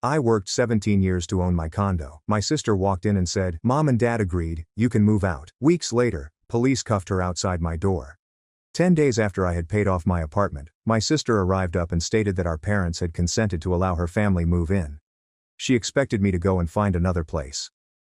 I worked 17 years to own my condo. My sister walked in and said, "Mom and Dad agreed, you can move out." Weeks later, police cuffed her outside my door. 10 days after I had paid off my apartment, my sister arrived up and stated that our parents had consented to allow her family move in. She expected me to go and find another place.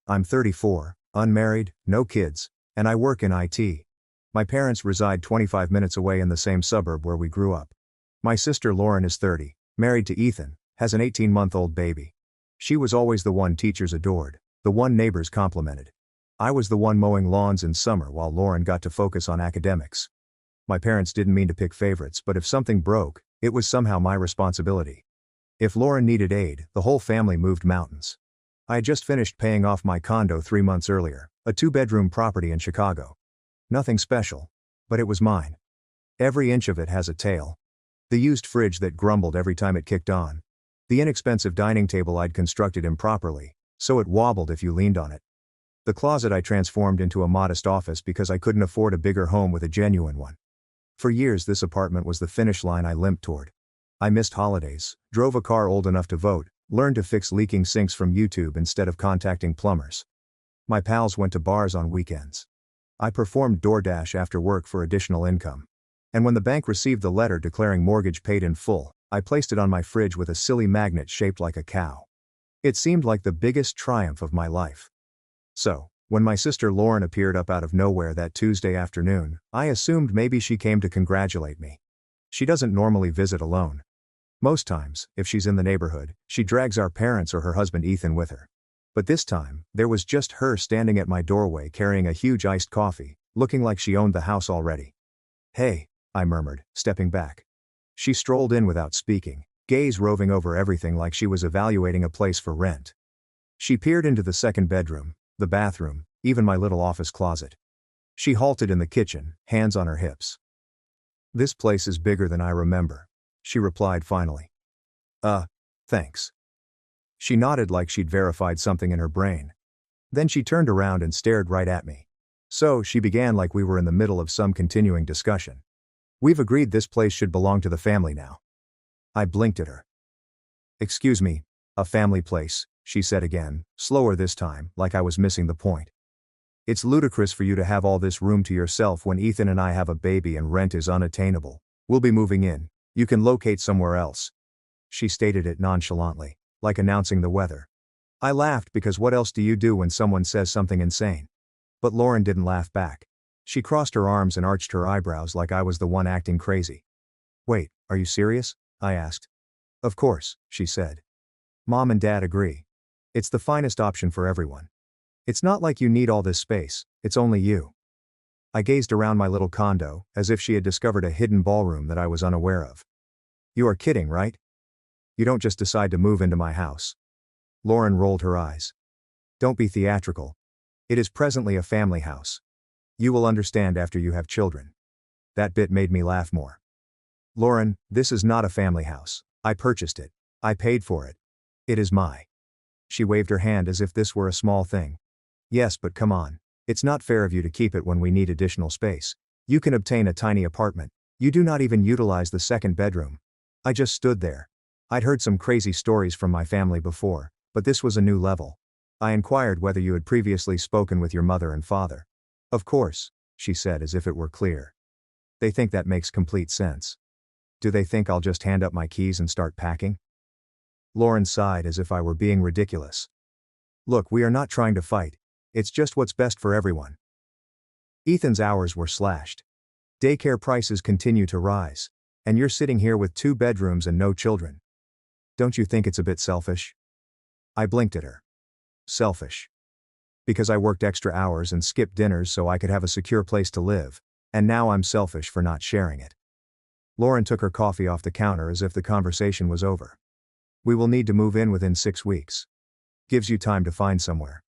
I'm 34, unmarried, no kids, and I work in IT. My parents reside 25 minutes away in the same suburb where we grew up. My sister Lauren is 30, married to Ethan, has an 18-month-old baby. She was always the one teachers adored, the one neighbors complimented. I was the one mowing lawns in summer while Lauren got to focus on academics. My parents didn't mean to pick favorites, but if something broke, it was somehow my responsibility. If Lauren needed aid, the whole family moved mountains. I had just finished paying off my condo 3 months earlier, a 2-bedroom property in Chicago. Nothing special, but it was mine. Every inch of it has a tale. The used fridge that grumbled every time it kicked on. The inexpensive dining table I'd constructed improperly, so it wobbled if you leaned on it. The closet I transformed into a modest office because I couldn't afford a bigger home with a genuine one. For years this apartment was the finish line I limped toward. I missed holidays, drove a car old enough to vote, learned to fix leaking sinks from YouTube instead of contacting plumbers. My pals went to bars on weekends. I performed DoorDash after work for additional income. And when the bank received the letter declaring mortgage paid in full, I placed it on my fridge with a silly magnet shaped like a cow. It seemed like the biggest triumph of my life. So, when my sister Lauren appeared up out of nowhere that Tuesday afternoon, I assumed maybe she came to congratulate me. She doesn't normally visit alone. Most times, if she's in the neighborhood, she drags our parents or her husband Ethan with her. But this time, there was just her standing at my doorway carrying a huge iced coffee, looking like she owned the house already. "Hey," I murmured, stepping back. She strolled in without speaking, gaze roving over everything like she was evaluating a place for rent. She peered into the second bedroom, the bathroom, even my little office closet. She halted in the kitchen, hands on her hips. "This place is bigger than I remember," she replied finally. Thanks." She nodded like she'd verified something in her brain. Then she turned around and stared right at me. So, she began like we were in the middle of some continuing discussion. "We've agreed this place should belong to the family now." I blinked at her. "Excuse me, a family place," she said again, slower this time, like I was missing the point. "It's ludicrous for you to have all this room to yourself when Ethan and I have a baby and rent is unattainable. We'll be moving in. You can locate somewhere else." She stated it nonchalantly, like announcing the weather. I laughed because what else do you do when someone says something insane? But Lauren didn't laugh back. She crossed her arms and arched her eyebrows like I was the one acting crazy. "Wait, are you serious?" I asked. "Of course," she said. "Mom and Dad agree. It's the finest option for everyone. It's not like you need all this space, it's only you." I gazed around my little condo, as if she had discovered a hidden ballroom that I was unaware of. "You are kidding, right? You don't just decide to move into my house." Lauren rolled her eyes. "Don't be theatrical. It is presently a family house. You will understand after you have children." That bit made me laugh more. "Lauren, this is not a family house. I purchased it. I paid for it. It is my." She waved her hand as if this were a small thing. "Yes, but come on. It's not fair of you to keep it when we need additional space. You can obtain a tiny apartment. You do not even utilize the second bedroom." I just stood there. I'd heard some crazy stories from my family before, but this was a new level. I inquired whether you had previously spoken with your mother and father. "Of course," she said as if it were clear. "They think that makes complete sense." "Do they think I'll just hand up my keys and start packing?" Lauren sighed as if I were being ridiculous. "Look, we are not trying to fight. It's just what's best for everyone." Ethan's hours were slashed. Daycare prices continue to rise. And you're sitting here with 2 bedrooms and no children. Don't you think it's a bit selfish? I blinked at her. Selfish. Because I worked extra hours and skipped dinners so I could have a secure place to live, and now I'm selfish for not sharing it. Lauren took her coffee off the counter as if the conversation was over. "We will need to move in within 6 weeks. Gives you time to find somewhere."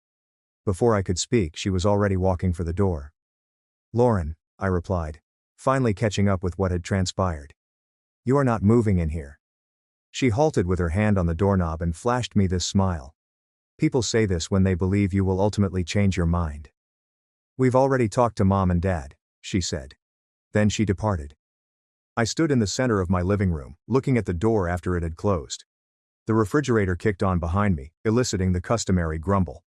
Before I could speak, she was already walking for the door. "Lauren," I replied, finally catching up with what had transpired. "You are not moving in here." She halted with her hand on the doorknob and flashed me this smile. "People say this when they believe you will ultimately change your mind." "We've already talked to Mom and Dad," she said. Then she departed. I stood in the center of my living room, looking at the door after it had closed. The refrigerator kicked on behind me, eliciting the customary grumble.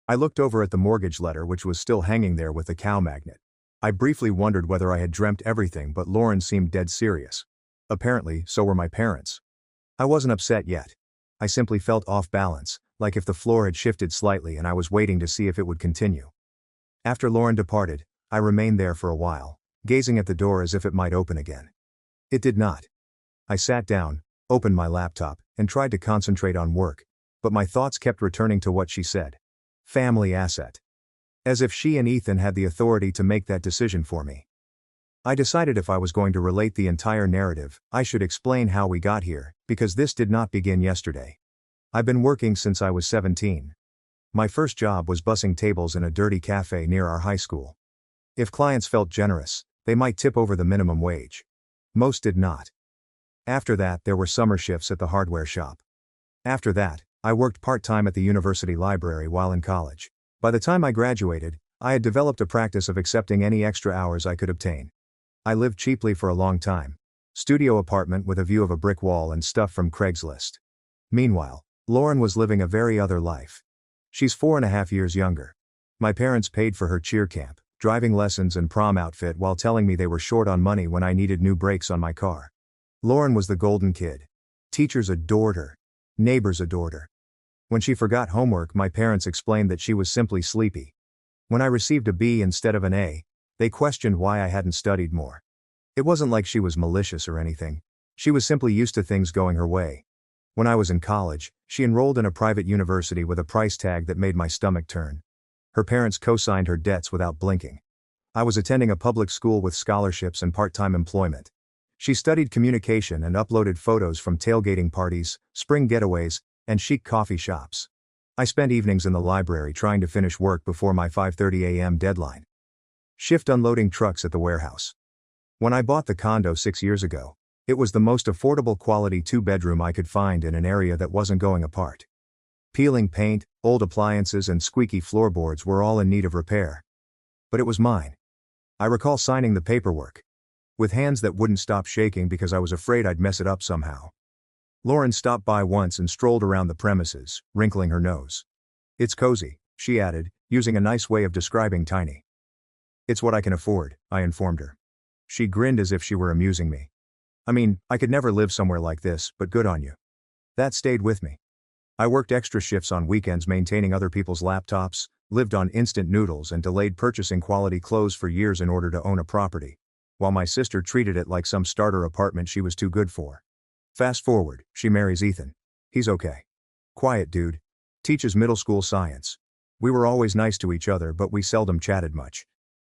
I looked over at the mortgage letter, which was still hanging there with the cow magnet. I briefly wondered whether I had dreamt everything, but Lauren seemed dead serious. Apparently, so were my parents. I wasn't upset yet. I simply felt off balance, like if the floor had shifted slightly and I was waiting to see if it would continue. After Lauren departed, I remained there for a while, gazing at the door as if it might open again. It did not. I sat down, opened my laptop, and tried to concentrate on work, but my thoughts kept returning to what she said. Family asset. As if she and Ethan had the authority to make that decision for me. I decided if I was going to relate the entire narrative, I should explain how we got here, because this did not begin yesterday. I've been working since I was 17. My first job was bussing tables in a dirty cafe near our high school. If clients felt generous, they might tip over the minimum wage. Most did not. After that, there were summer shifts at the hardware shop. After that, I worked part-time at the university library while in college. By the time I graduated, I had developed a practice of accepting any extra hours I could obtain. I lived cheaply for a long time. Studio apartment with a view of a brick wall and stuff from Craigslist. Meanwhile, Lauren was living a very other life. She's 4.5 years younger. My parents paid for her cheer camp, driving lessons and prom outfit while telling me they were short on money when I needed new brakes on my car. Lauren was the golden kid. Teachers adored her. Neighbors adored her. When she forgot homework, my parents explained that she was simply sleepy. When I received a B instead of an A, they questioned why I hadn't studied more. It wasn't like she was malicious or anything. She was simply used to things going her way. When I was in college, she enrolled in a private university with a price tag that made my stomach turn. Her parents co-signed her debts without blinking. I was attending a public school with scholarships and part-time employment. She studied communication and uploaded photos from tailgating parties, spring getaways, and chic coffee shops. I spent evenings in the library trying to finish work before my 5:30 a.m. deadline. Shift unloading trucks at the warehouse. When I bought the condo 6 years ago, it was the most affordable quality 2-bedroom I could find in an area that wasn't going apart. Peeling paint, old appliances and squeaky floorboards were all in need of repair. But it was mine. I recall signing the paperwork, with hands that wouldn't stop shaking because I was afraid I'd mess it up somehow. Lauren stopped by once and strolled around the premises, wrinkling her nose. "It's cozy," she added, using a nice way of describing tiny. "It's what I can afford," I informed her. She grinned as if she were amusing me. "I mean, I could never live somewhere like this, but good on you." That stayed with me. I worked extra shifts on weekends maintaining other people's laptops, lived on instant noodles and delayed purchasing quality clothes for years in order to own a property, while my sister treated it like some starter apartment she was too good for. Fast forward, she marries Ethan. He's okay. Quiet dude. Teaches middle school science. We were always nice to each other, but we seldom chatted much.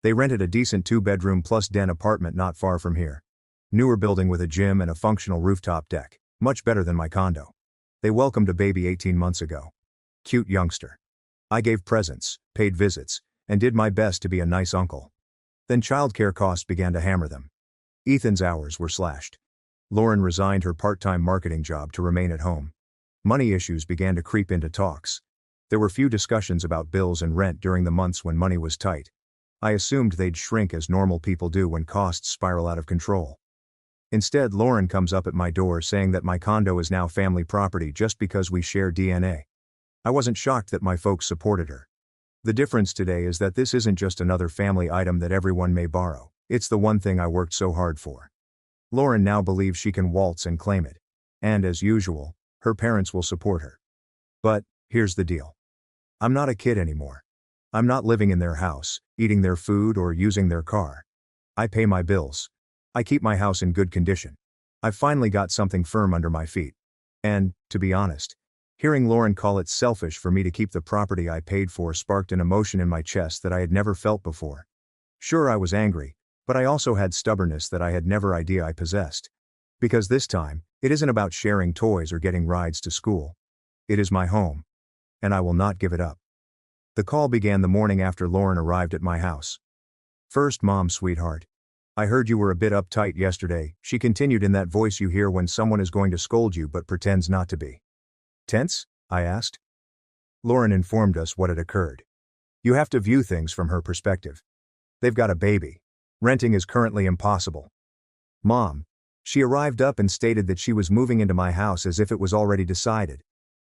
They rented a decent 2-bedroom plus den apartment not far from here. Newer building with a gym and a functional rooftop deck. Much better than my condo. They welcomed a baby 18 months ago. Cute youngster. I gave presents, paid visits, and did my best to be a nice uncle. Then childcare costs began to hammer them. Ethan's hours were slashed. Lauren resigned her part-time marketing job to remain at home. Money issues began to creep into talks. There were few discussions about bills and rent during the months when money was tight. I assumed they'd shrink as normal people do when costs spiral out of control. Instead, Lauren comes up at my door saying that my condo is now family property just because we share DNA. I wasn't shocked that my folks supported her. The difference today is that this isn't just another family item that everyone may borrow, it's the one thing I worked so hard for. Lauren now believes she can waltz and claim it. And as usual, her parents will support her. But, here's the deal. I'm not a kid anymore. I'm not living in their house, eating their food or using their car. I pay my bills. I keep my house in good condition. I've finally got something firm under my feet. And, to be honest, hearing Lauren call it selfish for me to keep the property I paid for sparked an emotion in my chest that I had never felt before. Sure, I was angry, but I also had stubbornness that I had never idea I possessed. Because this time, it isn't about sharing toys or getting rides to school. It is my home. And I will not give it up. The call began the morning after Lauren arrived at my house. "First, Mom, sweetheart. I heard you were a bit uptight yesterday," she continued in that voice you hear when someone is going to scold you but pretends not to be. "Tense?" I asked. Lauren informed us what had occurred. You have to view things from her perspective. They've got a baby. Renting is currently impossible. Mom, She arrived up and stated that she was moving into my house as if it was already decided.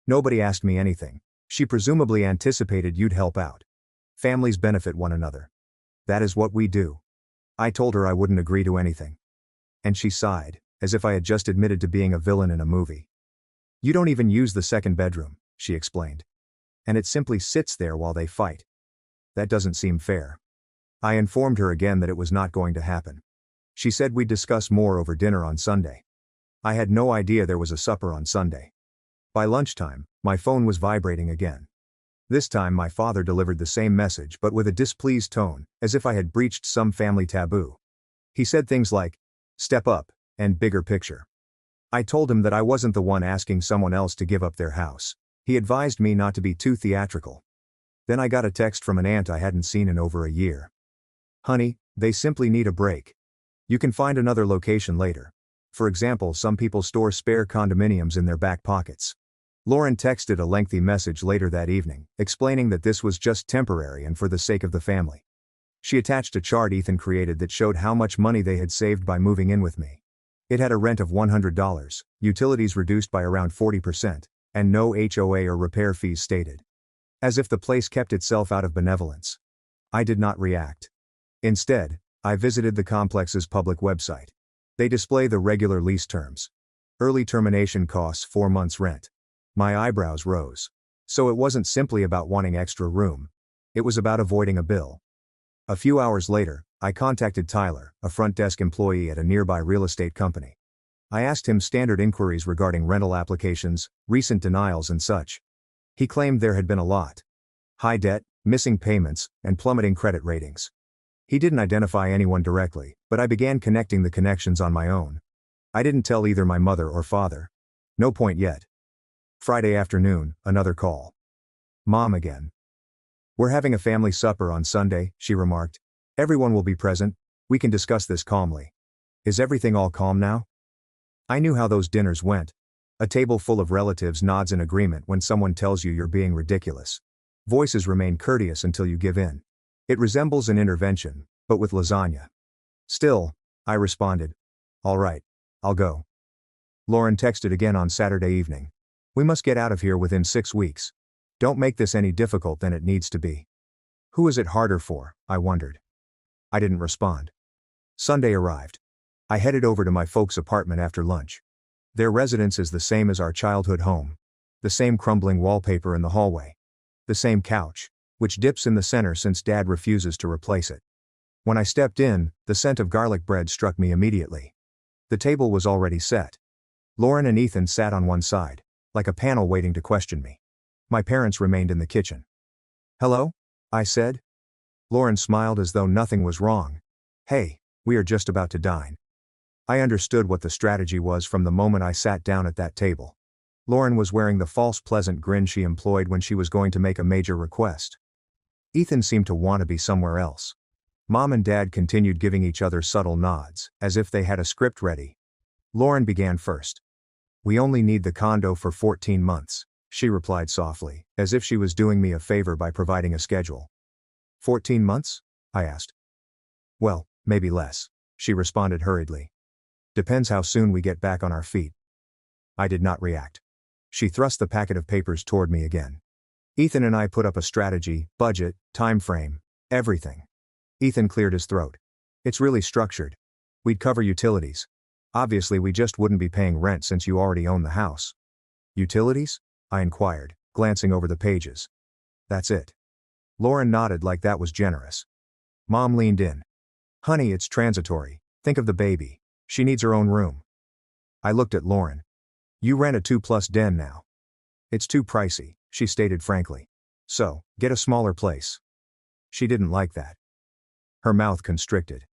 Nobody asked me anything. She presumably anticipated you'd help out. Families benefit one another. That is what we do. I told her I wouldn't agree to anything. And she sighed, as if I had just admitted to being a villain in a movie. You don't even use the second bedroom, she explained. And it simply sits there while they fight. That doesn't seem fair. I informed her again that it was not going to happen. She said we'd discuss more over dinner on Sunday. I had no idea there was a supper on Sunday. By lunchtime, my phone was vibrating again. This time my father delivered the same message but with a displeased tone, as if I had breached some family taboo. He said things like, "Step up," and "bigger picture." I told him that I wasn't the one asking someone else to give up their house. He advised me not to be too theatrical. Then I got a text from an aunt I hadn't seen in over a year. "Honey, they simply need a break. You can find another location later. For example, some people store spare condominiums in their back pockets." Lauren texted a lengthy message later that evening, explaining that this was just temporary and for the sake of the family. She attached a chart Ethan created that showed how much money they had saved by moving in with me. It had a rent of $100, utilities reduced by around 40%, and no HOA or repair fees stated. As if the place kept itself out of benevolence. I did not react. Instead, I visited the complex's public website. They display the regular lease terms. Early termination costs 4 months' rent. My eyebrows rose. So it wasn't simply about wanting extra room. It was about avoiding a bill. A few hours later, I contacted Tyler, a front desk employee at a nearby real estate company. I asked him standard inquiries regarding rental applications, recent denials and such. He claimed there had been a lot. High debt, missing payments, and plummeting credit ratings. He didn't identify anyone directly, but I began connecting the connections on my own. I didn't tell either my mother or father. No point yet. Friday afternoon, another call. Mom again. "We're having a family supper on Sunday," she remarked. "Everyone will be present. We can discuss this calmly. Is everything all calm now?" I knew how those dinners went. A table full of relatives nods in agreement when someone tells you you're being ridiculous. Voices remain courteous until you give in. It resembles an intervention, but with lasagna. "Still," I responded. "All right, I'll go." Lauren texted again on Saturday evening. "We must get out of here within 6 weeks. Don't make this any difficult than it needs to be." Who is it harder for, I wondered. I didn't respond. Sunday arrived. I headed over to my folks' apartment after lunch. Their residence is the same as our childhood home. The same crumbling wallpaper in the hallway. The same couch, which dips in the center since Dad refuses to replace it. When I stepped in, the scent of garlic bread struck me immediately. The table was already set. Lauren and Ethan sat on one side, like a panel waiting to question me. My parents remained in the kitchen. "Hello?" I said. Lauren smiled as though nothing was wrong. "Hey, we are just about to dine." I understood what the strategy was from the moment I sat down at that table. Lauren was wearing the false pleasant grin she employed when she was going to make a major request. Ethan seemed to want to be somewhere else. Mom and Dad continued giving each other subtle nods, as if they had a script ready. Lauren began first. "We only need the condo for 14 months, she replied softly, as if she was doing me a favor by providing a schedule. 14 months? I asked. "Well, maybe less," she responded hurriedly. "Depends how soon we get back on our feet." I did not react. She thrust the packet of papers toward me again. "Ethan and I put up a strategy, budget, time frame, everything." Ethan cleared his throat. "It's really structured. We'd cover utilities. Obviously we just wouldn't be paying rent since you already own the house." "Utilities?" I inquired, glancing over the pages. "That's it." Lauren nodded like that was generous. Mom leaned in. "Honey, it's transitory. Think of the baby. She needs her own room." I looked at Lauren. "You rent a 2+ den now." "It's too pricey," she stated frankly. "So, get a smaller place." She didn't like that. Her mouth constricted.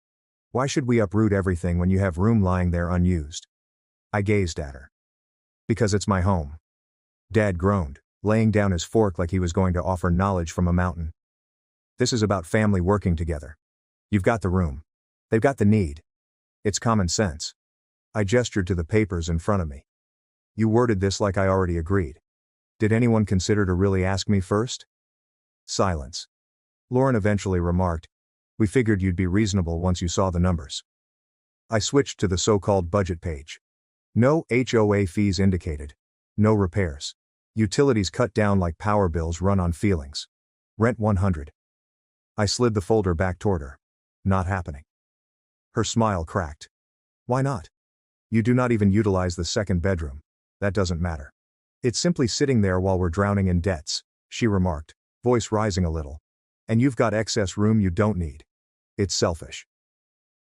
"Why should we uproot everything when you have room lying there unused?" I gazed at her. "Because it's my home." Dad groaned, laying down his fork like he was going to offer knowledge from a mountain. "This is about family working together. You've got the room. They've got the need. It's common sense." I gestured to the papers in front of me. "You worded this like I already agreed. Did anyone consider to really ask me first?" Silence. Lauren eventually remarked, "We figured you'd be reasonable once you saw the numbers." I switched to the so-called budget page. No HOA fees indicated. No repairs. Utilities cut down like power bills run on feelings. Rent 100. I slid the folder back toward her. Not happening. Her smile cracked. Why not? You do not even utilize the second bedroom. That doesn't matter. It's simply sitting there while we're drowning in debts, she remarked, voice rising a little. And you've got excess room you don't need. It's selfish.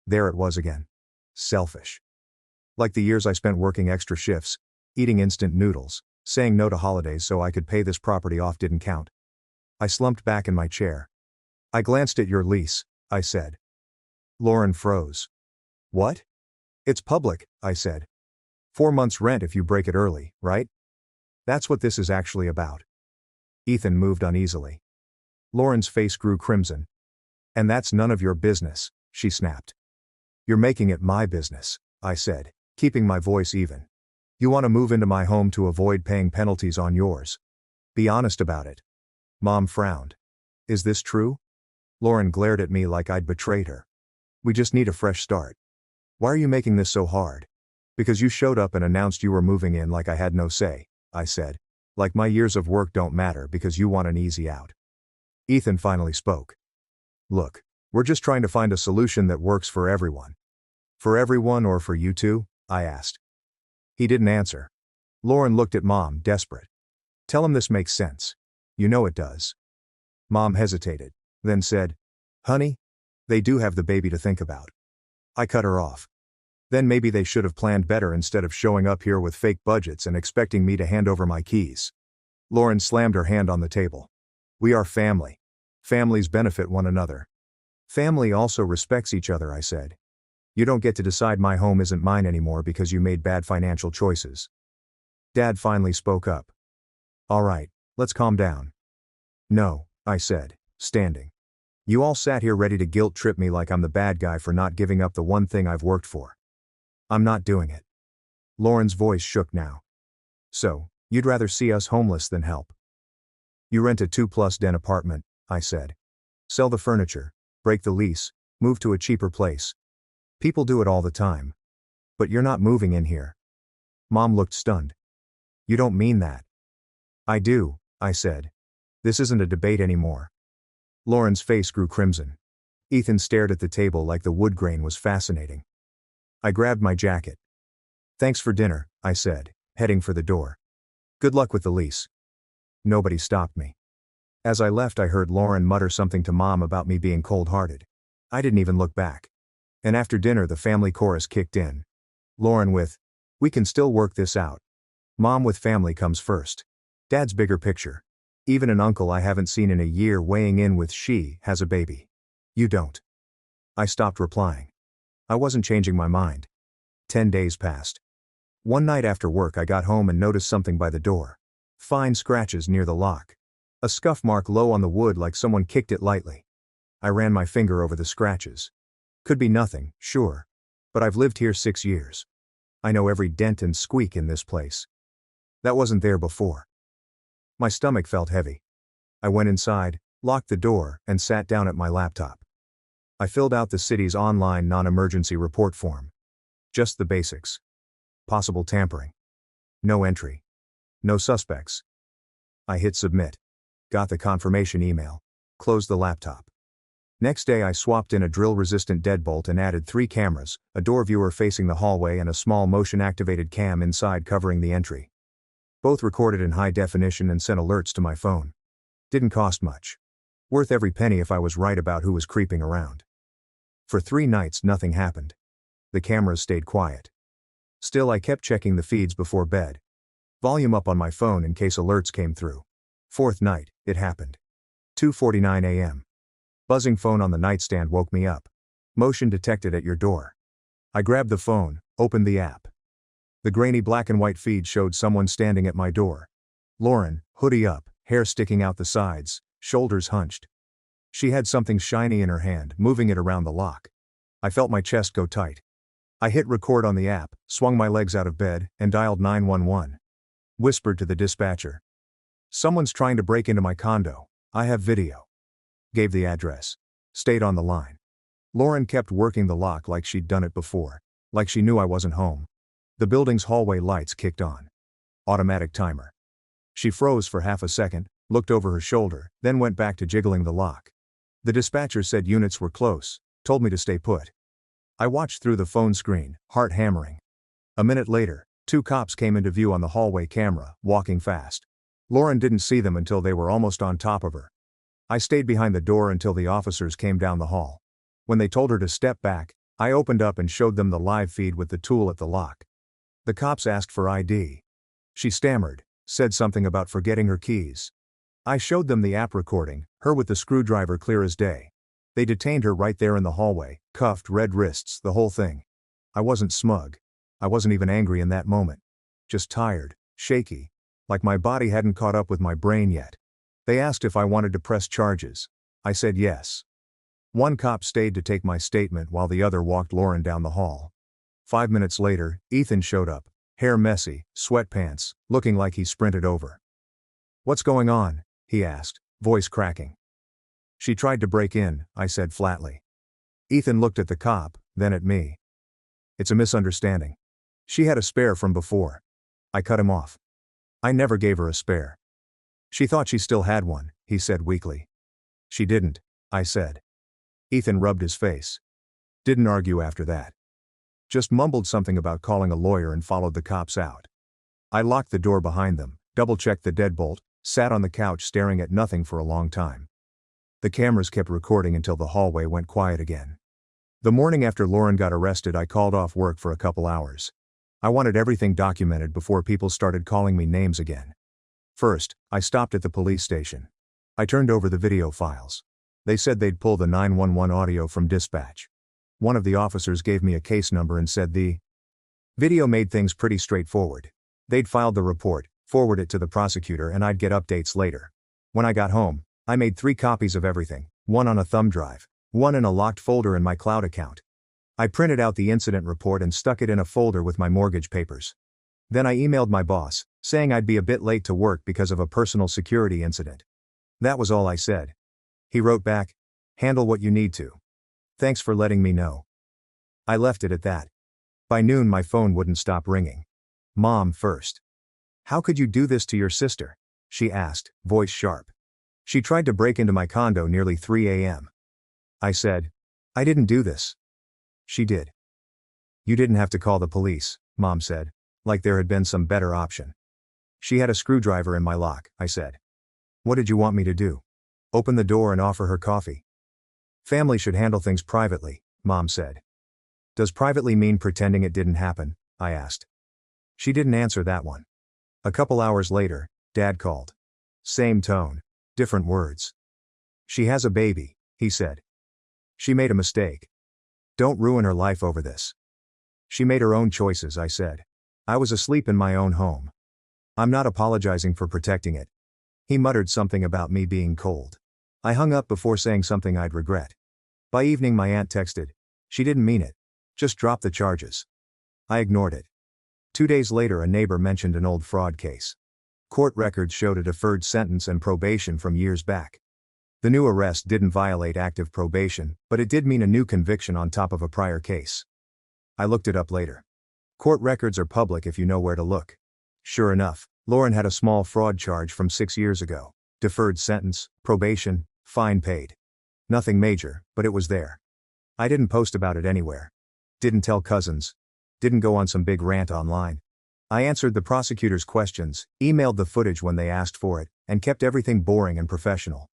There it was again. Selfish. Like the years I spent working extra shifts, eating instant noodles, saying no to holidays so I could pay this property off didn't count. I slumped back in my chair. I glanced at your lease, I said. Lauren froze. What? It's public, I said. 4 months rent if you break it early, right? That's what this is actually about. Ethan moved uneasily. Lauren's face grew crimson. And that's none of your business, she snapped. You're making it my business, I said, keeping my voice even. You want to move into my home to avoid paying penalties on yours. Be honest about it. Mom frowned. Is this true? Lauren glared at me like I'd betrayed her. We just need a fresh start. Why are you making this so hard? Because you showed up and announced you were moving in like I had no say, I said. Like my years of work don't matter because you want an easy out. Ethan finally spoke. Look, we're just trying to find a solution that works for everyone. For everyone or for you two? I asked. He didn't answer. Lauren looked at Mom, desperate. Tell him this makes sense. You know it does. Mom hesitated, then said, Honey, they do have the baby to think about. I cut her off. Then maybe they should have planned better instead of showing up here with fake budgets and expecting me to hand over my keys. Lauren slammed her hand on the table. We are family. Families benefit one another. Family also respects each other, I said. You don't get to decide my home isn't mine anymore because you made bad financial choices. Dad finally spoke up. All right, let's calm down. No, I said, standing. You all sat here ready to guilt trip me like I'm the bad guy for not giving up the one thing I've worked for. I'm not doing it. Lauren's voice shook now. So, you'd rather see us homeless than help. You rent a 2+ den apartment, I said. Sell the furniture, break the lease, move to a cheaper place. People do it all the time. But you're not moving in here. Mom looked stunned. You don't mean that. I do, I said. This isn't a debate anymore. Lauren's face grew crimson. Ethan stared at the table like the wood grain was fascinating. I grabbed my jacket. Thanks for dinner, I said, heading for the door. Good luck with the lease. Nobody stopped me. As I left, I heard Lauren mutter something to Mom about me being cold-hearted. I didn't even look back. And after dinner, the family chorus kicked in. Lauren with, we can still work this out. Mom with family comes first. Dad's bigger picture. Even an uncle I haven't seen in a year weighing in with she has a baby. You don't. I stopped replying. I wasn't changing my mind. 10 days passed. One night after work I got home and noticed something by the door. Fine scratches near the lock. A scuff mark low on the wood like someone kicked it lightly. I ran my finger over the scratches. Could be nothing, sure. But I've lived here 6 years. I know every dent and squeak in this place. That wasn't there before. My stomach felt heavy. I went inside, locked the door, and sat down at my laptop. I filled out the city's online non-emergency report form. Just the basics. Possible tampering. No entry. No suspects. I hit submit. Got the confirmation email. Closed the laptop. Next day I swapped in a drill-resistant deadbolt and added 3 cameras, a door viewer facing the hallway and a small motion-activated cam inside covering the entry. Both recorded in high definition and sent alerts to my phone. Didn't cost much. Worth every penny if I was right about who was creeping around. For 3 nights nothing happened. The cameras stayed quiet. Still I kept checking the feeds before bed. Volume up on my phone in case alerts came through. 4th night, it happened. 2:49 a.m. Buzzing phone on the nightstand woke me up. Motion detected at your door. I grabbed the phone, opened the app. The grainy black and white feed showed someone standing at my door. Lauren, hoodie up, hair sticking out the sides, shoulders hunched. She had something shiny in her hand, moving it around the lock. I felt my chest go tight. I hit record on the app, swung my legs out of bed, and dialed 911. Whispered to the dispatcher. Someone's trying to break into my condo. I have video. Gave the address. Stayed on the line. Lauren kept working the lock like she'd done it before. Like she knew I wasn't home. The building's hallway lights kicked on. Automatic timer. She froze for half a second, looked over her shoulder, then went back to jiggling the lock. The dispatcher said units were close, told me to stay put. I watched through the phone screen, heart hammering. A minute later, 2 cops came into view on the hallway camera, walking fast. Lauren didn't see them until they were almost on top of her. I stayed behind the door until the officers came down the hall. When they told her to step back, I opened up and showed them the live feed with the tool at the lock. The cops asked for ID. She stammered, said something about forgetting her keys. I showed them the app recording, her with the screwdriver clear as day. They detained her right there in the hallway, cuffed, red wrists, the whole thing. I wasn't smug. I wasn't even angry in that moment. Just tired, shaky, like my body hadn't caught up with my brain yet. They asked if I wanted to press charges. I said yes. One cop stayed to take my statement while the other walked Lauren down the hall. 5 minutes later, Ethan showed up, hair messy, sweatpants, looking like he sprinted over. "What's going on?" he asked, voice cracking. "She tried to break in," I said flatly. Ethan looked at the cop, then at me. "It's a misunderstanding. She had a spare from before." I cut him off. "I never gave her a spare." "She thought she still had one," he said weakly. "She didn't," I said. Ethan rubbed his face. Didn't argue after that. Just mumbled something about calling a lawyer and followed the cops out. I locked the door behind them, double-checked the deadbolt, sat on the couch staring at nothing for a long time. The cameras kept recording until the hallway went quiet again. The morning after Lauren got arrested, I called off work for a couple hours. I wanted everything documented before people started calling me names again. First, I stopped at the police station. I turned over the video files. They said they'd pull the 911 audio from dispatch. One of the officers gave me a case number and said the video made things pretty straightforward. They'd filed the report, forward it to the prosecutor, and I'd get updates later. When I got home, I made 3 copies of everything, one on a thumb drive, one in a locked folder in my cloud account. I printed out the incident report and stuck it in a folder with my mortgage papers. Then I emailed my boss, saying I'd be a bit late to work because of a personal security incident. That was all I said. He wrote back, "Handle what you need to. Thanks for letting me know." I left it at that. By noon my phone wouldn't stop ringing. Mom first. "How could you do this to your sister?" she asked, voice sharp. "She tried to break into my condo nearly 3 a.m. I said, "I didn't do this." "She did." "You didn't have to call the police," Mom said, like there had been some better option. "She had a screwdriver in my lock," I said. "What did you want me to do? Open the door and offer her coffee?" "Family should handle things privately," Mom said. "Does privately mean pretending it didn't happen?" I asked. She didn't answer that one. A couple hours later, Dad called. Same tone, different words. "She has a baby," he said. "She made a mistake. Don't ruin her life over this." "She made her own choices," I said. "I was asleep in my own home. I'm not apologizing for protecting it." He muttered something about me being cold. I hung up before saying something I'd regret. By evening my aunt texted, "She didn't mean it. Just drop the charges." I ignored it. 2 days later a neighbor mentioned an old fraud case. Court records showed a deferred sentence and probation from years back. The new arrest didn't violate active probation, but it did mean a new conviction on top of a prior case. I looked it up later. Court records are public if you know where to look. Sure enough, Lauren had a small fraud charge from 6 years ago. Deferred sentence, probation, fine paid. Nothing major, but it was there. I didn't post about it anywhere. Didn't tell cousins. Didn't go on some big rant online. I answered the prosecutor's questions, emailed the footage when they asked for it, and kept everything boring and professional.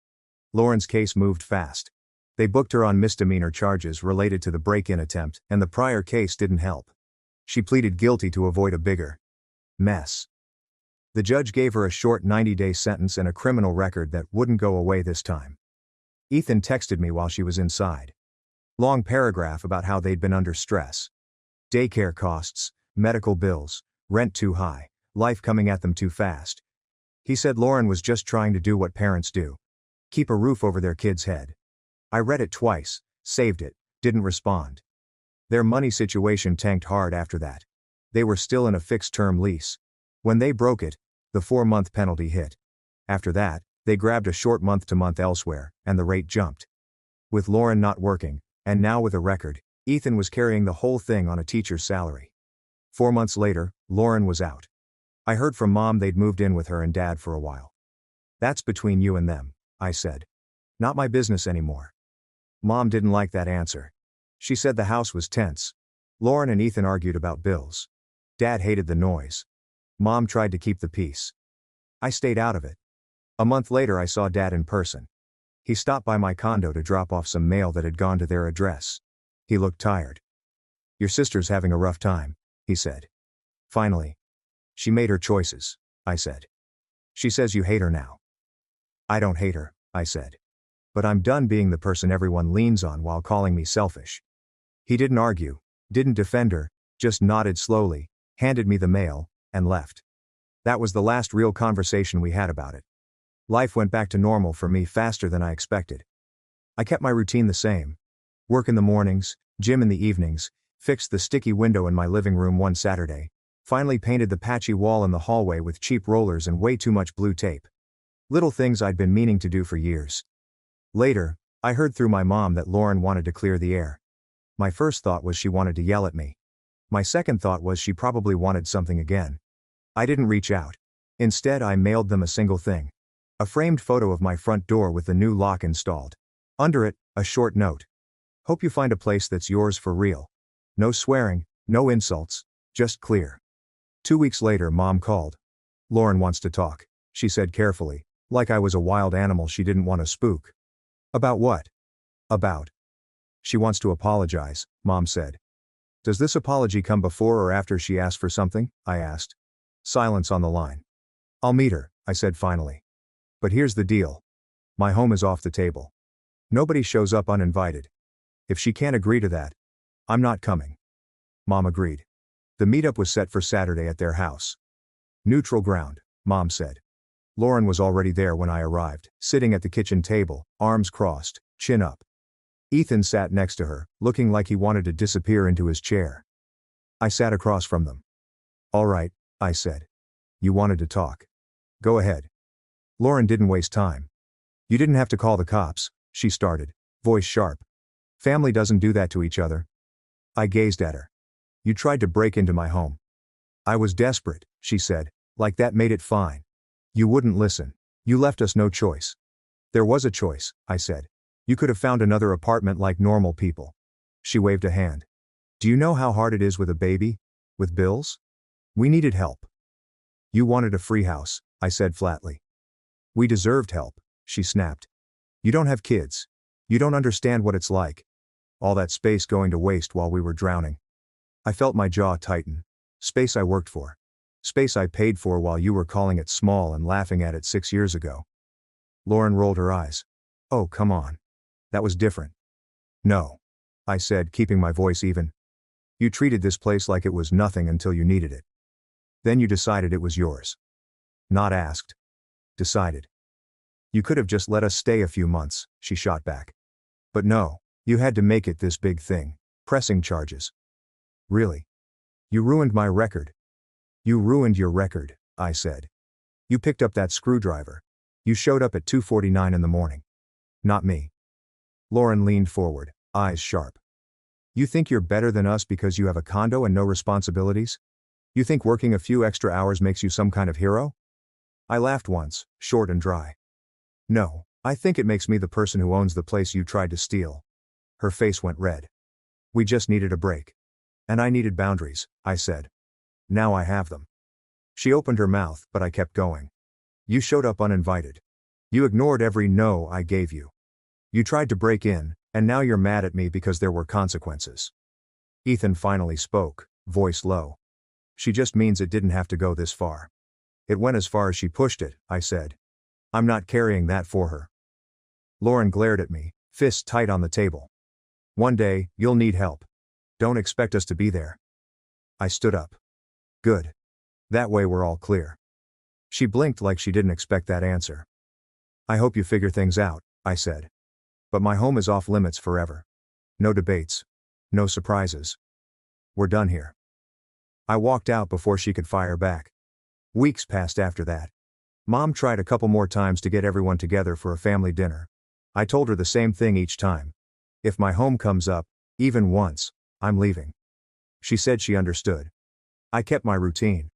Lauren's case moved fast. They booked her on misdemeanor charges related to the break-in attempt, and the prior case didn't help. She pleaded guilty to avoid a bigger mess. The judge gave her a short 90-day sentence and a criminal record that wouldn't go away this time. Ethan texted me while she was inside. Long paragraph about how they'd been under stress. Daycare costs, medical bills, rent too high, life coming at them too fast. He said Lauren was just trying to do what parents do. Keep a roof over their kid's head. I read it twice, saved it, didn't respond. Their money situation tanked hard after that. They were still in a fixed-term lease. When they broke it, the 4-month penalty hit. After that, they grabbed a short month-to-month elsewhere, and the rate jumped. With Lauren not working, and now with a record, Ethan was carrying the whole thing on a teacher's salary. 4 months later, Lauren was out. I heard from Mom they'd moved in with her and Dad for a while. That's between you and them, I said. Not my business anymore. Mom didn't like that answer. She said the house was tense. Lauren and Ethan argued about bills. Dad hated the noise. Mom tried to keep the peace. I stayed out of it. A month later I saw Dad in person. He stopped by my condo to drop off some mail that had gone to their address. He looked tired. Your sister's having a rough time, he said. Finally. She made her choices, I said. She says you hate her now. I don't hate her, I said. But I'm done being the person everyone leans on while calling me selfish. He didn't argue, didn't defend her, just nodded slowly, handed me the mail, and left. That was the last real conversation we had about it. Life went back to normal for me faster than I expected. I kept my routine the same. Work in the mornings, gym in the evenings, fixed the sticky window in my living room one Saturday, finally painted the patchy wall in the hallway with cheap rollers and way too much blue tape. Little things I'd been meaning to do for years. Later, I heard through my mom that Lauren wanted to clear the air. My first thought was she wanted to yell at me. My second thought was she probably wanted something again. I didn't reach out. Instead, I mailed them a single thing. A framed photo of my front door with the new lock installed. Under it, a short note. Hope you find a place that's yours for real. No swearing, no insults, just clear. 2 weeks later, Mom called. Lauren wants to talk, she said carefully, like I was a wild animal she didn't want to spook. About what? About. She wants to apologize, Mom said. Does this apology come before or after she asked for something? I asked. Silence on the line. I'll meet her, I said finally. But here's the deal. My home is off the table. Nobody shows up uninvited. If she can't agree to that, I'm not coming. Mom agreed. The meetup was set for Saturday at their house. Neutral ground, Mom said. Lauren was already there when I arrived, sitting at the kitchen table, arms crossed, chin up. Ethan sat next to her, looking like he wanted to disappear into his chair. I sat across from them. All right, I said. You wanted to talk. Go ahead. Lauren didn't waste time. You didn't have to call the cops, she started, voice sharp. Family doesn't do that to each other. I gazed at her. You tried to break into my home. I was desperate, she said, like that made it fine. You wouldn't listen. You left us no choice. There was a choice, I said. You could have found another apartment like normal people. She waved a hand. Do you know how hard it is with a baby? With bills? We needed help. You wanted a free house, I said flatly. We deserved help, she snapped. You don't have kids. You don't understand what it's like. All that space going to waste while we were drowning. I felt my jaw tighten. Space I worked for. Space I paid for while you were calling it small and laughing at it 6 years ago. Lauren rolled her eyes. Oh, come on. That was different. No. I said, keeping my voice even. You treated this place like it was nothing until you needed it. Then you decided it was yours. Not asked. Decided. You could have just let us stay a few months, she shot back. But no, you had to make it this big thing, pressing charges. Really? You ruined my record. You ruined your record, I said. You picked up that screwdriver. You showed up at 2:49 in the morning. Not me. Lauren leaned forward, eyes sharp. You think you're better than us because you have a condo and no responsibilities? You think working a few extra hours makes you some kind of hero? I laughed once, short and dry. No, I think it makes me the person who owns the place you tried to steal. Her face went red. We just needed a break. And I needed boundaries, I said. Now I have them. She opened her mouth, but I kept going. You showed up uninvited. You ignored every no I gave you. You tried to break in, and now you're mad at me because there were consequences. Ethan finally spoke, voice low. She just means it didn't have to go this far. It went as far as she pushed it, I said. I'm not carrying that for her. Lauren glared at me, fists tight on the table. One day, you'll need help. Don't expect us to be there. I stood up. Good. That way we're all clear. She blinked like she didn't expect that answer. I hope you figure things out, I said. But my home is off limits forever. No debates. No surprises. We're done here. I walked out before she could fire back. Weeks passed after that. Mom tried a couple more times to get everyone together for a family dinner. I told her the same thing each time. If my home comes up, even once, I'm leaving. She said she understood. I kept my routine.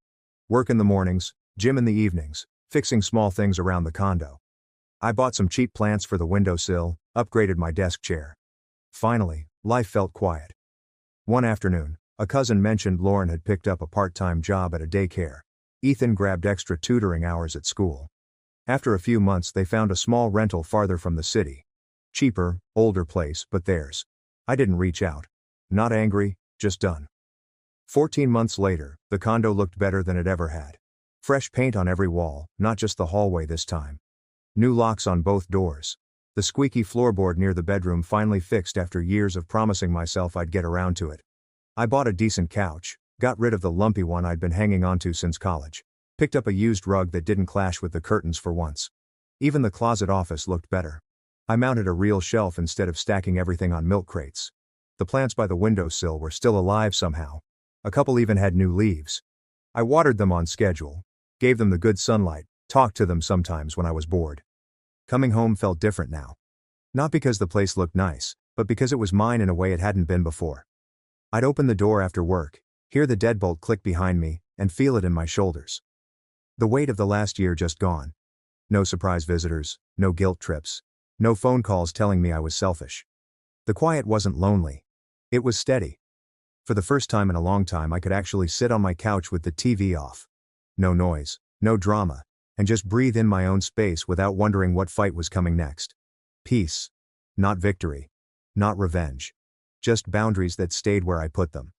Work in the mornings, gym in the evenings, fixing small things around the condo. I bought some cheap plants for the windowsill, upgraded my desk chair. Finally, life felt quiet. One afternoon, a cousin mentioned Lauren had picked up a part-time job at a daycare. Ethan grabbed extra tutoring hours at school. After a few months they found a small rental farther from the city. Cheaper, older place, but theirs. I didn't reach out. Not angry, just done. 14 months later, the condo looked better than it ever had. Fresh paint on every wall, not just the hallway this time. New locks on both doors. The squeaky floorboard near the bedroom finally fixed after years of promising myself I'd get around to it. I bought a decent couch, got rid of the lumpy one I'd been hanging onto since college. Picked up a used rug that didn't clash with the curtains for once. Even the closet office looked better. I mounted a real shelf instead of stacking everything on milk crates. The plants by the windowsill were still alive somehow. A couple even had new leaves. I watered them on schedule, gave them the good sunlight, talked to them sometimes when I was bored. Coming home felt different now. Not because the place looked nice, but because it was mine in a way it hadn't been before. I'd open the door after work, hear the deadbolt click behind me, and feel it in my shoulders. The weight of the last year just gone. No surprise visitors, no guilt trips, no phone calls telling me I was selfish. The quiet wasn't lonely. It was steady. For the first time in a long time I could actually sit on my couch with the TV off. No noise, no drama, and just breathe in my own space without wondering what fight was coming next. Peace. Not victory. Not revenge. Just boundaries that stayed where I put them.